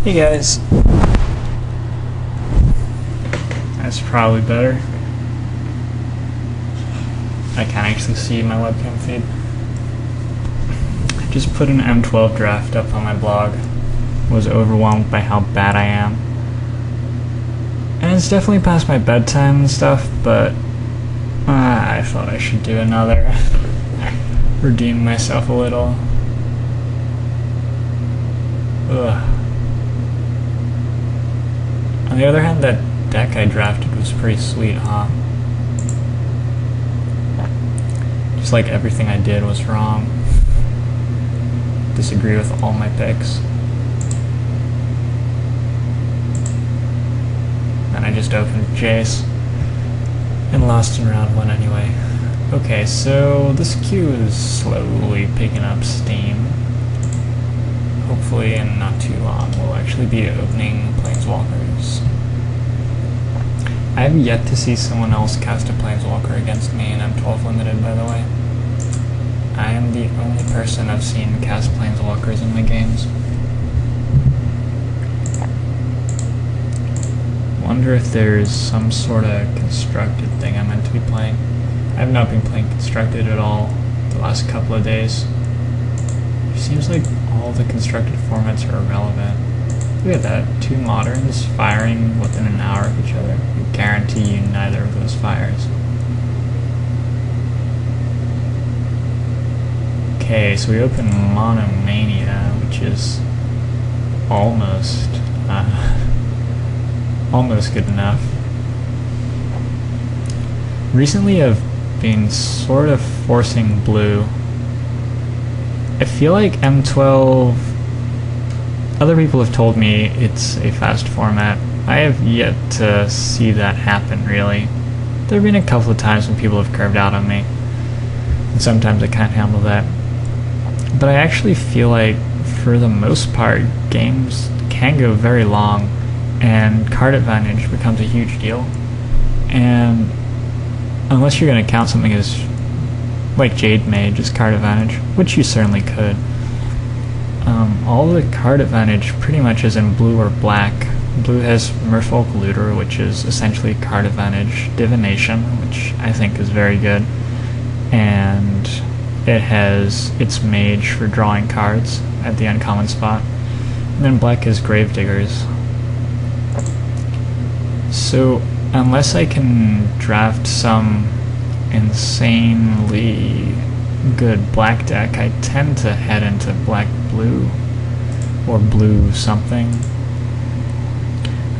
Hey guys. That's probably better. I can't actually see my webcam feed. I just put an M12 draft up on my blog. Was overwhelmed by how bad I am. And it's definitely past my bedtime and stuff, but I thought I should do another. Redeem myself a little. Ugh. On the other hand, that deck I drafted was pretty sweet, huh? Just like everything I did was wrong. Disagree with all my picks. And I just opened Jace and lost in round 1 anyway. Okay, so this queue is slowly picking up steam. Hopefully in not too long we'll actually be opening Planeswalkers. I have yet to see someone else cast a Planeswalker against me in M12 Limited, by the way. I am the only person I've seen cast Planeswalkers in my games. Wonder if there's some sort of constructed thing I'm meant to be playing. I have not been playing constructed at all the last couple of days. It seems like all the constructed formats are irrelevant. Look at that, 2 moderns firing within an hour of each other. I guarantee you neither of those fires. Okay, so we open Monomania, which is almost good enough. Recently I've been sort of forcing blue. I feel like M12, other people have told me it's a fast format. I have yet to see that happen, really. There have been a couple of times when people have curved out on me, and sometimes I can't handle that. But I actually feel like, for the most part, games can go very long, and card advantage becomes a huge deal. And unless you're going to count something as, like Jade Mage, as card advantage, which you certainly could, all the card advantage pretty much is in blue or black. Blue has Merfolk Looter, which is essentially card advantage, Divination, which I think is very good, and it has its Mage for drawing cards at the uncommon spot, and then black is Gravediggers. So unless I can draft some insanely good black deck, I tend to head into black-blue or blue something.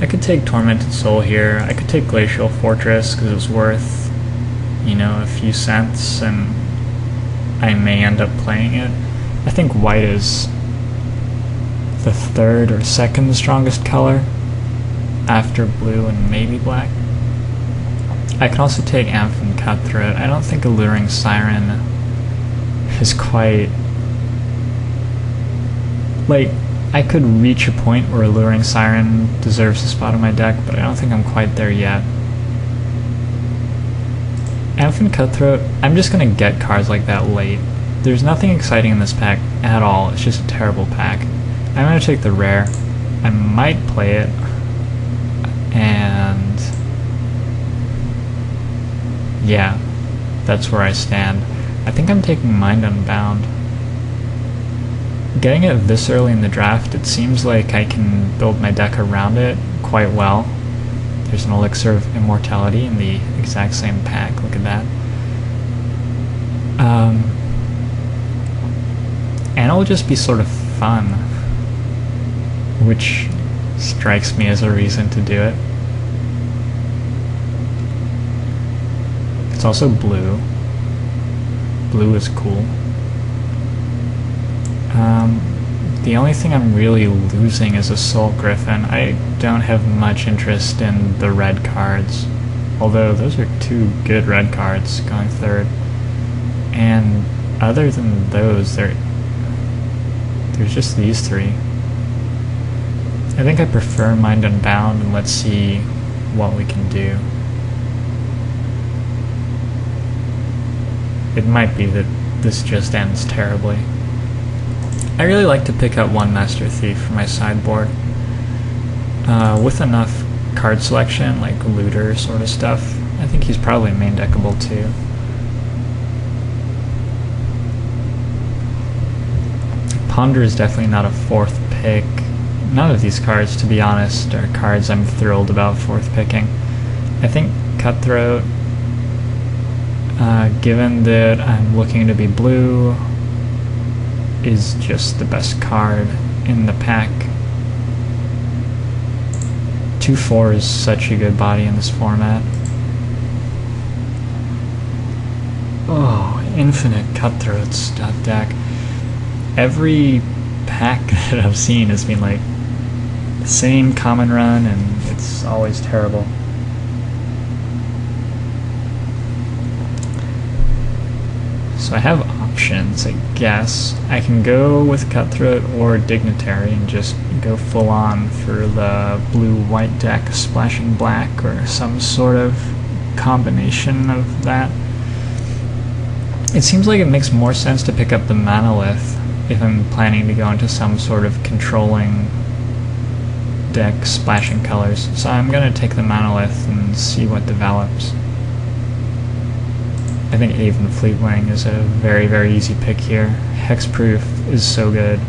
I could take Tormented Soul here. I could take Glacial Fortress because it's worth, a few cents, and I may end up playing it. I think white is the 3rd or 2nd strongest color after blue and maybe black. I can also take Amphin Cutthroat. I don't think Alluring Siren is quite... Like, I could reach a point where Alluring Siren deserves a spot in my deck, but I don't think I'm quite there yet. Amphin Cutthroat, I'm just gonna get cards like that late. There's nothing exciting in this pack at all, it's just a terrible pack. I'm gonna take the rare. I might play it, and yeah, that's where I stand. I think I'm taking Mind Unbound. Getting it this early in the draft, it seems like I can build my deck around it quite well. There's an Elixir of Immortality in the exact same pack, look at that. And it'll just be sort of fun, which strikes me as a reason to do it. It's also blue. Blue is cool. The only thing I'm really losing is a Soul Griffin. I don't have much interest in the red cards, although those are 2 good red cards going 3rd. And other than those, there's just these 3. I think I prefer Mind Unbound, and let's see what we can do. It might be that this just ends terribly. I really like to pick up one Master Thief for my sideboard. With enough card selection, like looter sort of stuff, I think he's probably main deckable too. Ponder is definitely not a fourth pick. None of these cards, to be honest, are cards I'm thrilled about fourth picking. I think Cutthroat, given that I'm looking to be blue, is just the best card in the pack. 2/4 is such a good body in this format. Oh, infinite Cutthroats deck. Every pack that I've seen has been like the same common run, and it's always terrible. So I have options, I guess. I can go with Cutthroat or Dignitary and just go full on for the blue-white deck, splashing black, or some sort of combination of that. It seems like it makes more sense to pick up the Monolith if I'm planning to go into some sort of controlling deck, splashing colors. So I'm going to take the Monolith and see what develops. I think Aven Fleetwing is a very, very easy pick here. Hexproof is so good.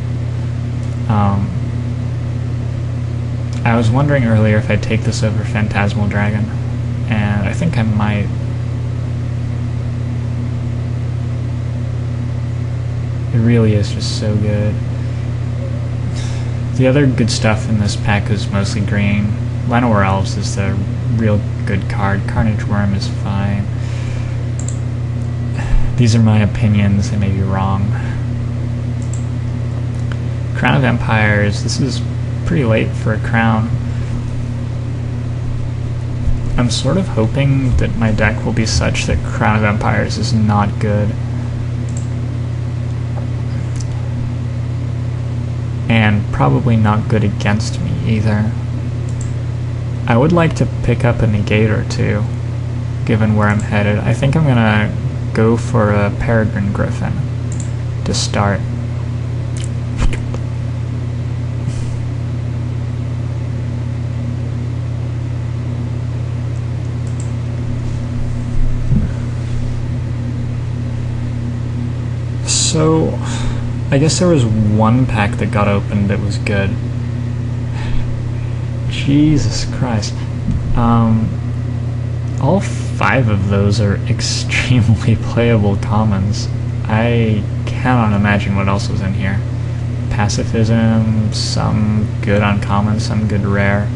I was wondering earlier if I'd take this over Phantasmal Dragon, and I think I might. It really is just so good. The other good stuff in this pack is mostly green. Llanowar Elves is the real good card. Carnage Worm is fine. These are my opinions, they may be wrong. Crown of Empires, this is pretty late for a crown. I'm sort of hoping that my deck will be such that Crown of Empires is not good. And probably not good against me either. I would like to pick up a negate or two, given where I'm headed. I think I'm gonna go for a Peregrine Griffin to start. So, I guess there was one pack that got opened that was good. Jesus Christ. All 5 of those are extremely playable commons. I cannot imagine what else was in here. Pacifism, some good uncommon, some good rare.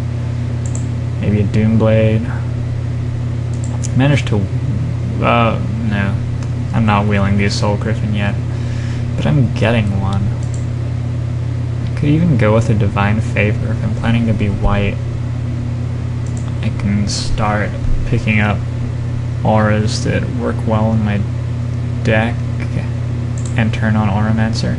Maybe a Doomblade. Managed to... no. I'm not wheeling the Assault Griffin yet. But I'm getting one. I could even go with a Divine Favor if I'm planning to be white. I can start picking up auras that work well in my deck and turn on Auramancer.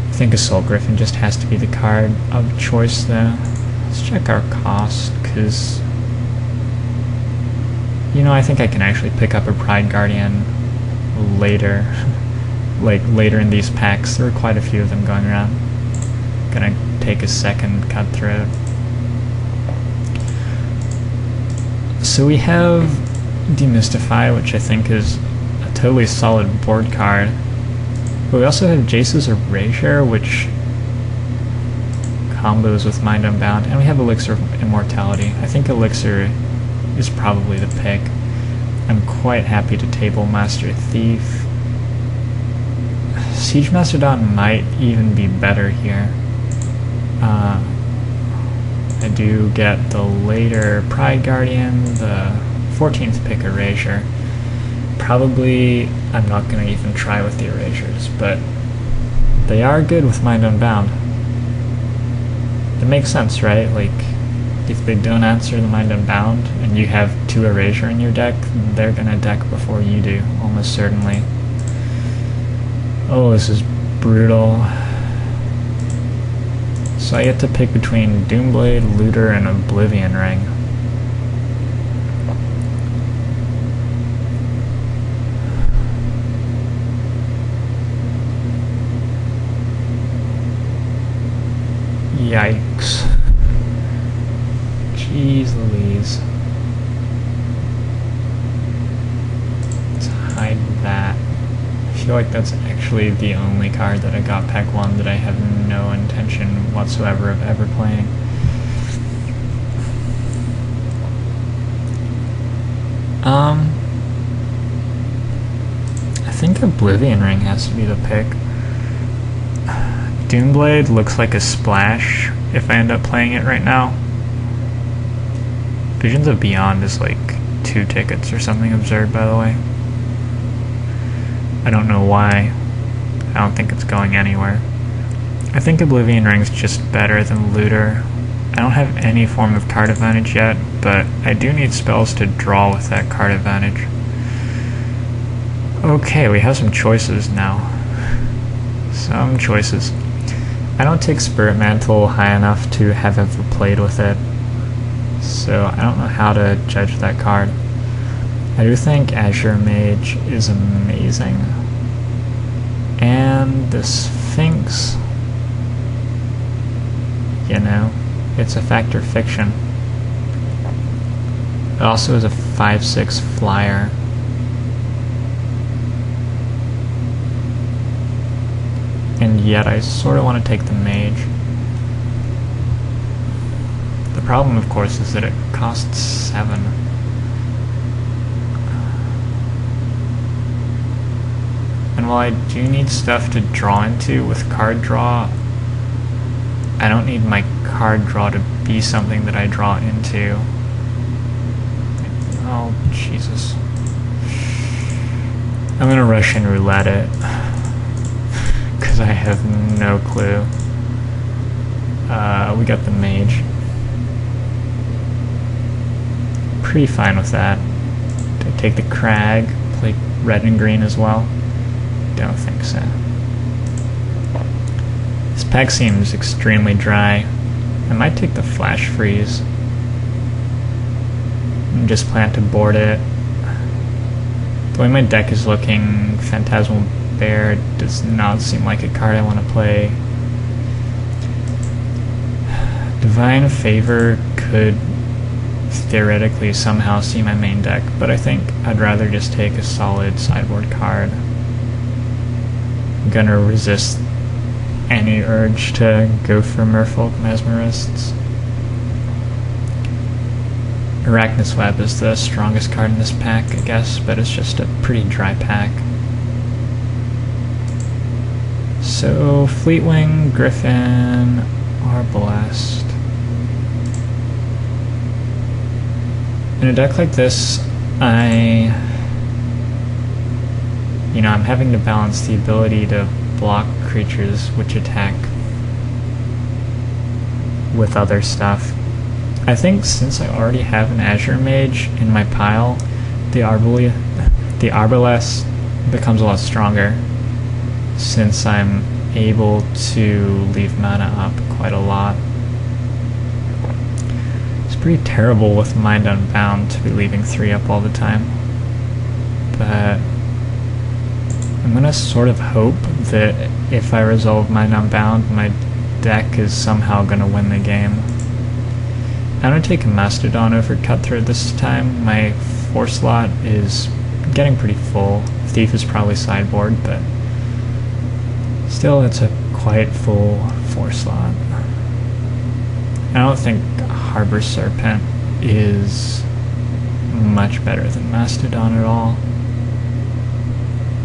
I think Assault Griffin just has to be the card of choice though. Let's check our cost, because you know, I think I can actually pick up a Pride Guardian later. Like later in these packs. There are quite a few of them going around. Gonna take a second Cutthroat. So we have Demystify, which I think is a totally solid board card. But we also have Jace's Erasure, which combos with Mind Unbound, and we have Elixir of Immortality. I think Elixir is probably the pick. I'm quite happy to table Master Thief. Siege Mastodon might even be better here. I do get the later Pride Guardian, the 14th pick Erasure. Probably I'm not going to even try with the Erasures, but they are good with Mind Unbound. It makes sense, right? Like, if they don't answer the Mind Unbound and you have 2 Erasure in your deck, they're going to deck before you do, almost certainly. Oh, this is brutal. So I get to pick between Doomblade, Looter, and Oblivion Ring. Yikes. Jeez Louise. Let's hide that. I feel like that's actually the only card that I got pack 1 that I have no intention whatsoever of ever playing. I think Oblivion Ring has to be the pick. Doomblade looks like a splash if I end up playing it right now. Visions of Beyond is like 2 tickets or something absurd, by the way. I don't know why. I don't think it's going anywhere. I think Oblivion Ring's just better than Looter. I don't have any form of card advantage yet, but I do need spells to draw with that card advantage. Okay, we have some choices now. Some choices. I don't take Spirit Mantle high enough to have ever played with it, so I don't know how to judge that card. I do think Azure Mage is amazing. And the Sphinx, you know, it's a fact or fiction. It also is a 5/6 flyer. And yet I sort of want to take the mage. The problem, of course, is that it costs 7. And while I do need stuff to draw into with card draw, I don't need my card draw to be something that I draw into. Oh, Jesus. I'm gonna Russian roulette it. Because I have no clue. We got the mage. Pretty fine with that. Do I take the crag, play red and green as well? Don't think so. This pack seems extremely dry. I might take the flash freeze and just plan to board it. The way my deck is looking, Phantasmal Bear does not seem like a card I want to play. Divine Favor could theoretically somehow see my main deck, but I think I'd rather just take a solid sideboard card. I'm gonna resist any urge to go for Merfolk Mesmerists. Arachnus Web is the strongest card in this pack, I guess, but it's just a pretty dry pack. So, Fleetwing, Griffin, Arbalest. In a deck like this, I'm having to balance the ability to block creatures which attack with other stuff. I think since I already have an Azure Mage in my pile, the Arbalest becomes a lot stronger, since I'm able to leave mana up quite a lot. It's pretty terrible with Mind Unbound to be leaving 3 up all the time, but I'm gonna sort of hope that if I resolve Mind Unbound, my deck is somehow gonna win the game. I'm gonna take a Mastodon over Cutthroat this time. My 4 slot is getting pretty full. Thief is probably sideboard, but still, it's a quite full 4 slot. I don't think Harbor Serpent is much better than Mastodon at all.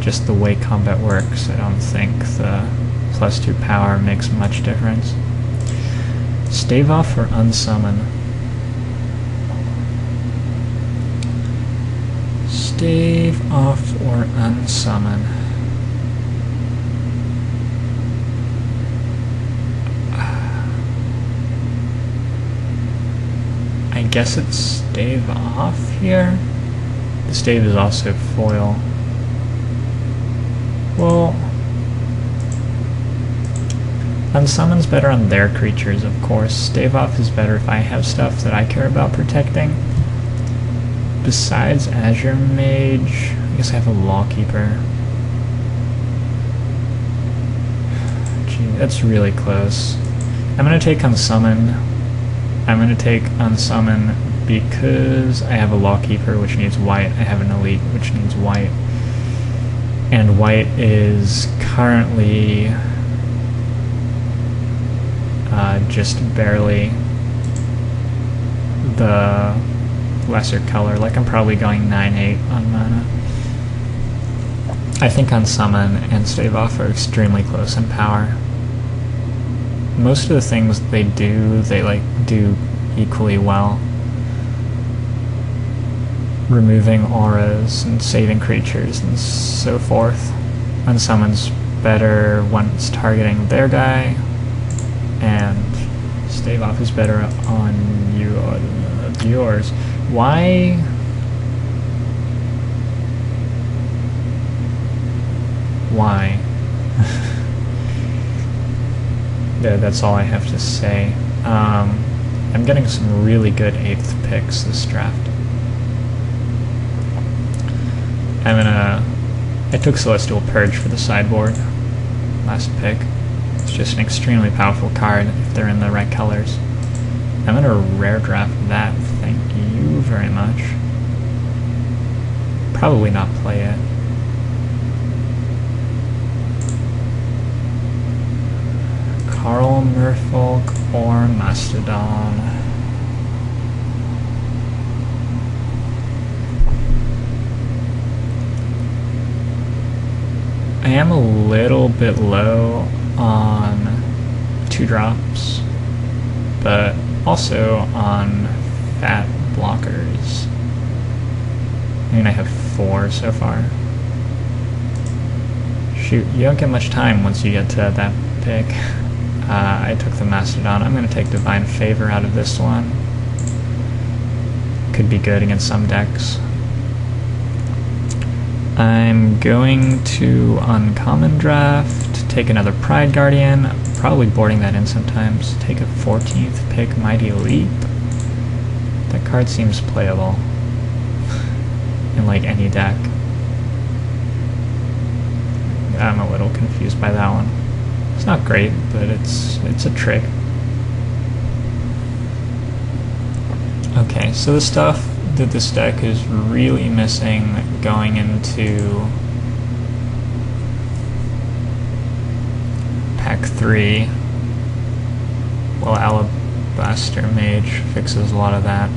Just the way combat works, I don't think the +2 power makes much difference. Stave off or unsummon? Stave off or unsummon? I guess it's stave off here. The stave is also foil. Well, unsummon's better on their creatures, of course. Stave off is better if I have stuff that I care about protecting. Besides Azure Mage, I guess I have a Lawkeeper. Gee, that's really close. I'm gonna take Unsummon. I'm going to take Unsummon because I have a Lawkeeper, which needs white. I have an Elite, which needs white. And white is currently just barely the lesser color. Like, I'm probably going 9-8 on mana. I think Unsummon and Stave Off are extremely close in power. Most of the things they do equally well. Removing auras and saving creatures and so forth. Unsummon's better when it's targeting their guy, and Stave Off is better on yours. Why? Why? Yeah, that's all I have to say. I'm getting some really good 8th picks this draft. I took Celestial Purge for the sideboard last pick. It's just an extremely powerful card if they're in the right colors. I'm gonna rare draft that, thank you very much. Probably not play it. Carl Merfolk or Mastodon. I am a little bit low on 2 drops, but also on fat blockers. I mean, I have 4 so far. Shoot, you don't get much time once you get to that pick. I took the Mastodon. I'm going to take Divine Favor out of this one. Could be good against some decks. I'm going to Uncommon Draft, take another Pride Guardian, probably boarding that in sometimes, take a 14th pick, Mighty Leap. That card seems playable in like any deck. I'm a little confused by that one. It's not great, but it's a trick. Okay, so the stuff that this deck is really missing going into pack 3, well, Alabaster Mage fixes a lot of that.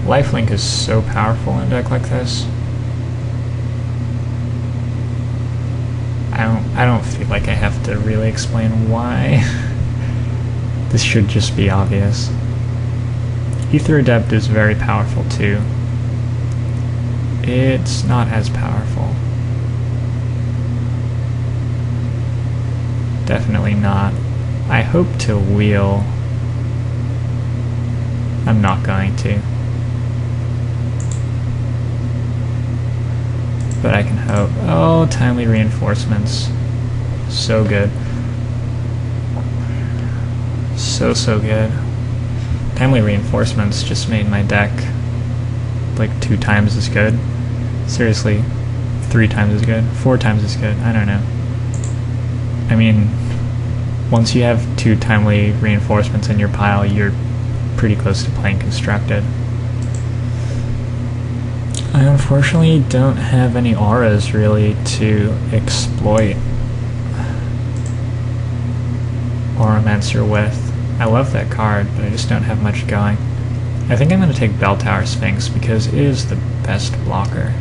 Lifelink is so powerful in a deck like this. I don't feel like I have to really explain why. This should just be obvious. Ether Adept is very powerful too. It's not as powerful. Definitely not. I hope to wheel. I'm not going to. But I can hope. Oh, Timely Reinforcements. So good. So good. Timely Reinforcements just made my deck like 2 times as good. Seriously, 3 times as good, 4 times as good, I don't know. I mean, once you have 2 Timely Reinforcements in your pile, you're pretty close to playing Constructed. I unfortunately don't have any auras really to exploit Auramancer with. I love that card, but I just don't have much going. I think I'm going to take Bell Tower Sphinx because it is the best blocker.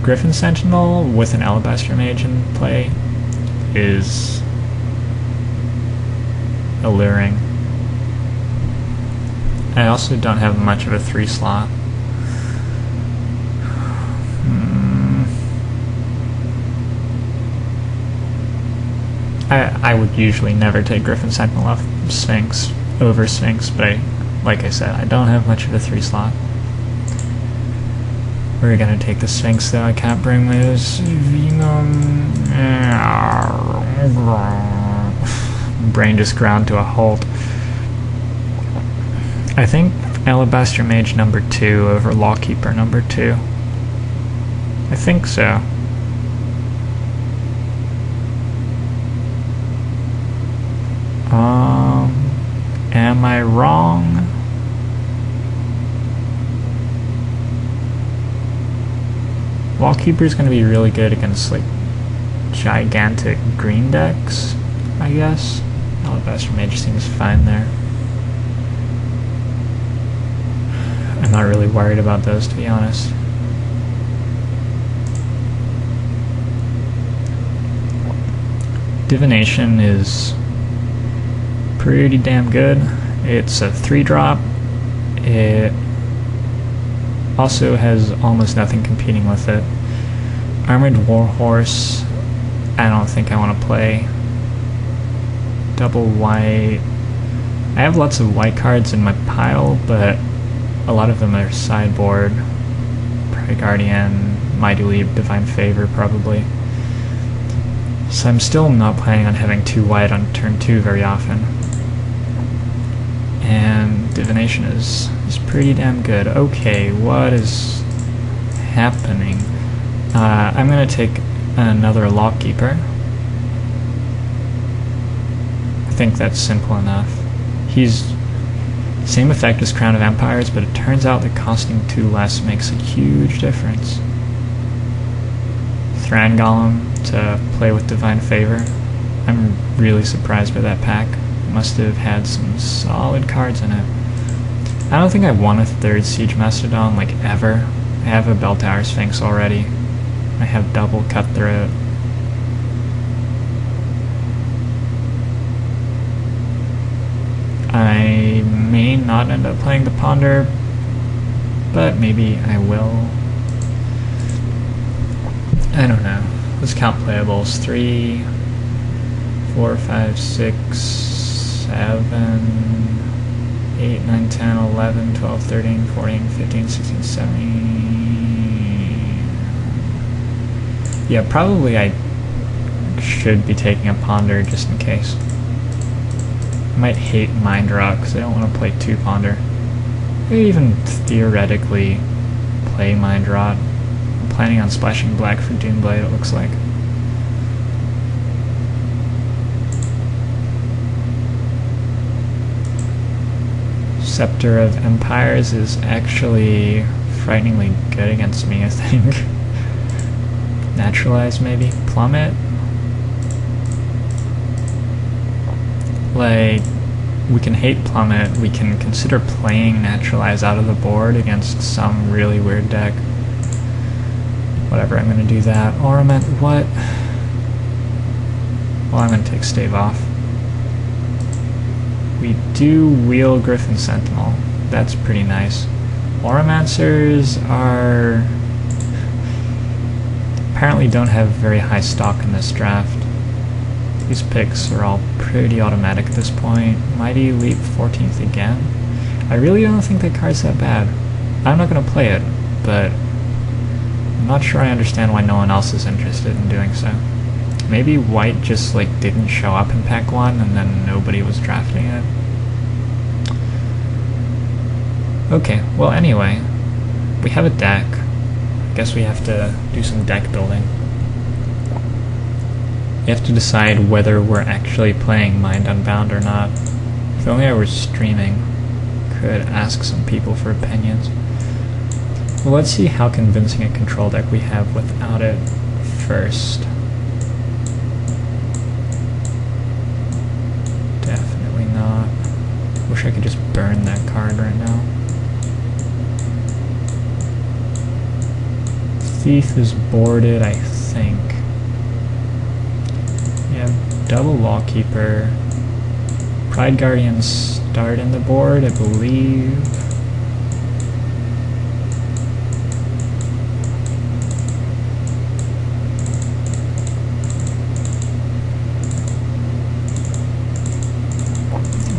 Griffin Sentinel with an Alabaster Mage in play is alluring. I also don't have much of a 3 slot. I would usually never take Griffin Sentinel off Sphinx over Sphinx, but like I said, I don't have much of a 3 slot. We're gonna take the Sphinx though. I can't bring this brain just ground to a halt. I think Alabaster Mage number 2 over Lawkeeper number 2. I think so. Am I wrong? Wallkeeper's gonna be really good against like gigantic green decks, I guess. Alabaster Mage seems fine there. I'm not really worried about those, to be honest. Divination is pretty damn good. It's a 3-drop. It also has almost nothing competing with it. Armored Warhorse, I don't think I want to play. Double white. I have lots of white cards in my pile, but a lot of them are sideboard. Pride Guardian, Mighty Leap, Divine Favor probably. So I'm still not planning on having 2 white on turn 2 very often. And Divination is pretty damn good. Okay, what is happening? I'm going to take another Lockkeeper. I think that's simple enough. He's same effect as Crown of Empires, but it turns out that costing 2 less makes a huge difference. Thran Golem to play with Divine Favor. I'm really surprised by that pack. It must have had some solid cards in it. I don't think I want a 3rd Siege Mastodon, like, ever. I have a Bell Tower Sphinx already. I have double Cutthroat. I may not end up playing the Ponder, but maybe I will. I don't know. Let's count playables. 3, 4, 5, 6, 7, 8, 9, 10, 11, 12, 13, 14, 15, 16, 17. Yeah, probably I should be taking a Ponder just in case. I might hate Mind Rot because I don't want to play 2 Ponder. I could even theoretically play Mind Rot. I'm planning on splashing black for Doomblade, it looks like. Scepter of Empires is actually frighteningly good against me, I think. Naturalize, maybe? Plummet? Like, we can hate Plummet, we can consider playing Naturalize out of the board against some really weird deck. Whatever, I'm gonna do that. Ornament, what? Well, I'm gonna take Stave off. We do wheel Griffin Sentinel. That's pretty nice. Oromancers are... apparently don't have very high stock in this draft. These picks are all pretty automatic at this point. Mighty Leap 14th again. I really don't think that card's that bad. I'm not going to play it, but I'm not sure I understand why no one else is interested in doing so. Maybe white just like didn't show up in pack 1 and then nobody was drafting it. Okay, well anyway, we have a deck. I guess we have to do some deck building. We have to decide whether we're actually playing Mind Unbound or not. If only I were streaming, could ask some people for opinions. Well, let's see how convincing a control deck we have without it first. Definitely not. Wish I could just burn that card right now. Thief is boarded, I think. Yeah, double Lawkeeper. Pride Guardian start in the board, I believe.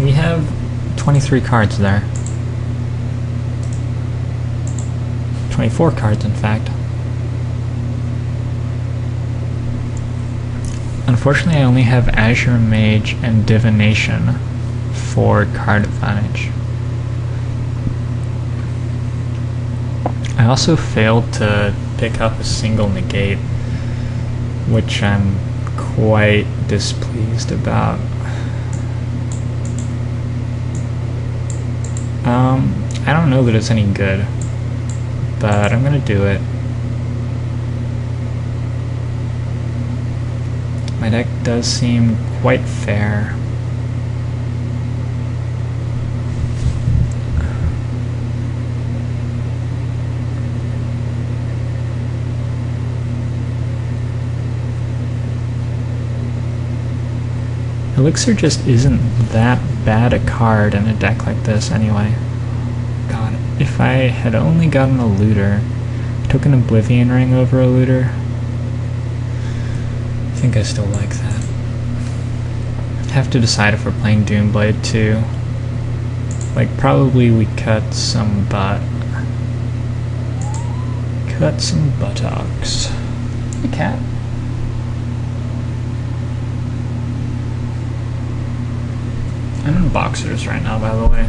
We have 23 cards there. 24 cards, in fact. Unfortunately, I only have Azure Mage and Divination for card advantage. I also failed to pick up a single negate, which I'm quite displeased about. I don't know that it's any good, but I'm gonna do it. My deck does seem quite fair. Elixir just isn't that bad a card in a deck like this anyway. God, if I had only gotten a looter, took an Oblivion Ring over a looter, I think I still like that. Have to decide if we're playing Doomblade too. Like, probably we cut some butt. Cut some buttocks. Hey, cat. I'm in boxers right now, by the way.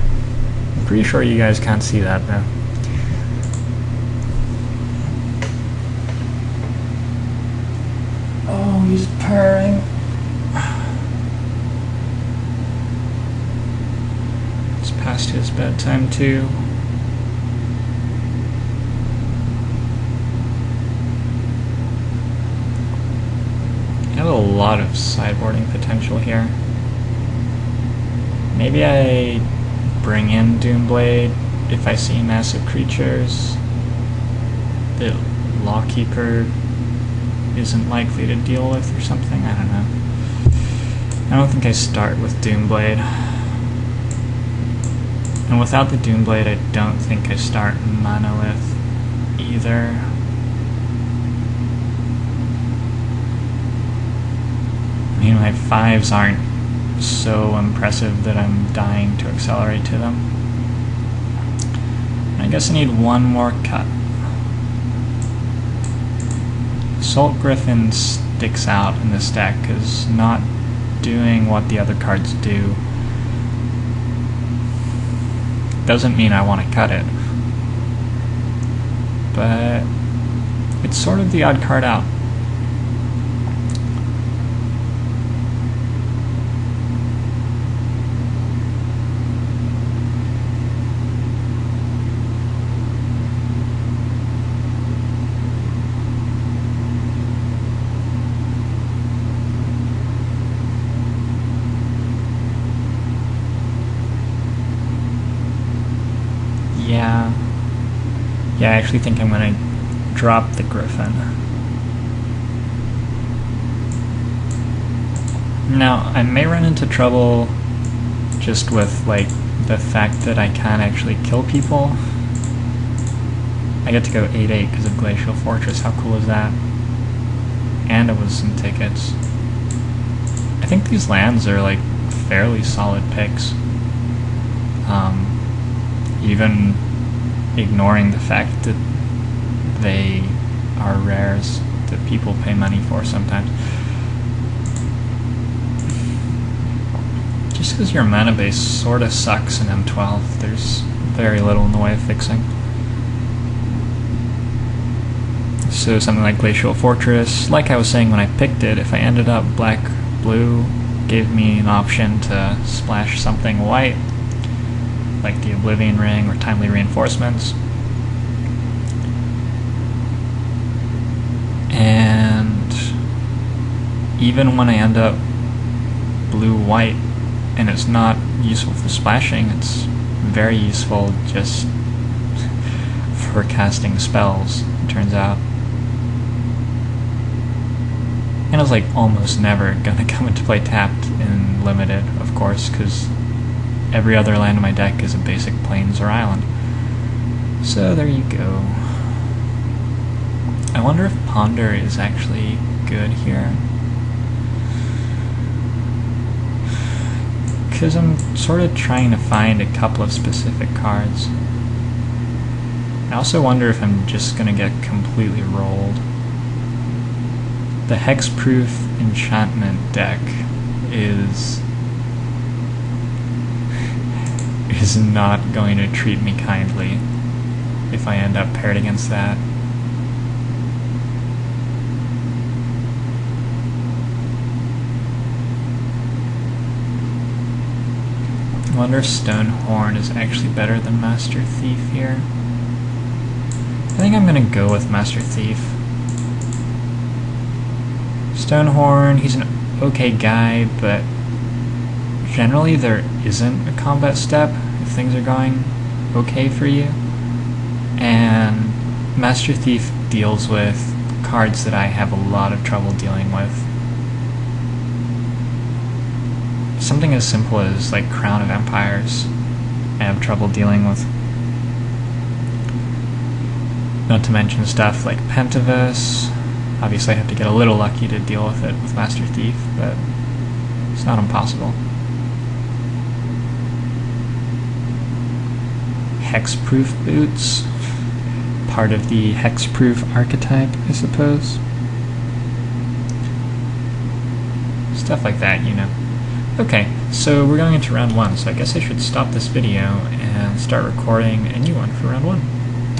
I'm pretty sure you guys can't see that, though. Oh, he's purring. It's past his bedtime, too. I have a lot of sideboarding potential here. Maybe I bring in Doomblade if I see massive creatures that Lawkeeper isn't likely to deal with or something. I don't know. I don't think I start with Doomblade. And without the Doomblade, I don't think I start Monolith either. I mean, my 5s aren't so impressive that I'm dying to accelerate to them. I guess I need one more cut. Assault Griffin sticks out in this deck because not doing what the other cards do doesn't mean I want to cut it. But it's sort of the odd card out. Yeah, I actually think I'm going to drop the Griffin. Now, I may run into trouble just with, like, the fact that I can't actually kill people. I get to go 8/8 because of Glacial Fortress. How cool is that? And it was some tickets. I think these lands are, like, fairly solid picks. Even ignoring the fact that they are rares that people pay money for sometimes. Just because your mana base sort of sucks in M12, there's very little in the way of fixing. So something like Glacial Fortress, like I was saying when I picked it, if I ended up black-blue, gave me an option to splash something white, like the Oblivion Ring or Timely Reinforcements. And even when I end up blue-white and it's not useful for splashing, it's very useful just for casting spells, it turns out. And it's like almost never gonna come into play tapped in Limited, of course, because every other land in my deck is a basic Plains or Island. So there you go. I wonder if Ponder is actually good here. Because I'm sort of trying to find a couple of specific cards. I also wonder if I'm just going to get completely rolled. The Hexproof Enchantment deck is not going to treat me kindly if I end up paired against that. wonder if Stonehorn is actually better than Master Thief here. I think I'm gonna go with Master Thief. Stonehorn, he's an okay guy, but generally there isn't a combat step if things are going okay for you. And Master Thief deals with cards that I have a lot of trouble dealing with. Something as simple as like Crown of Empires I have trouble dealing with. Not to mention stuff like Pentavus. Obviously I have to get a little lucky to deal with it with Master Thief, but it's not impossible. Hexproof boots. Part of the hexproof archetype, I suppose. Stuff like that, you know. Okay, so we're going into round 1, so I guess I should stop this video and start recording a new one for round 1.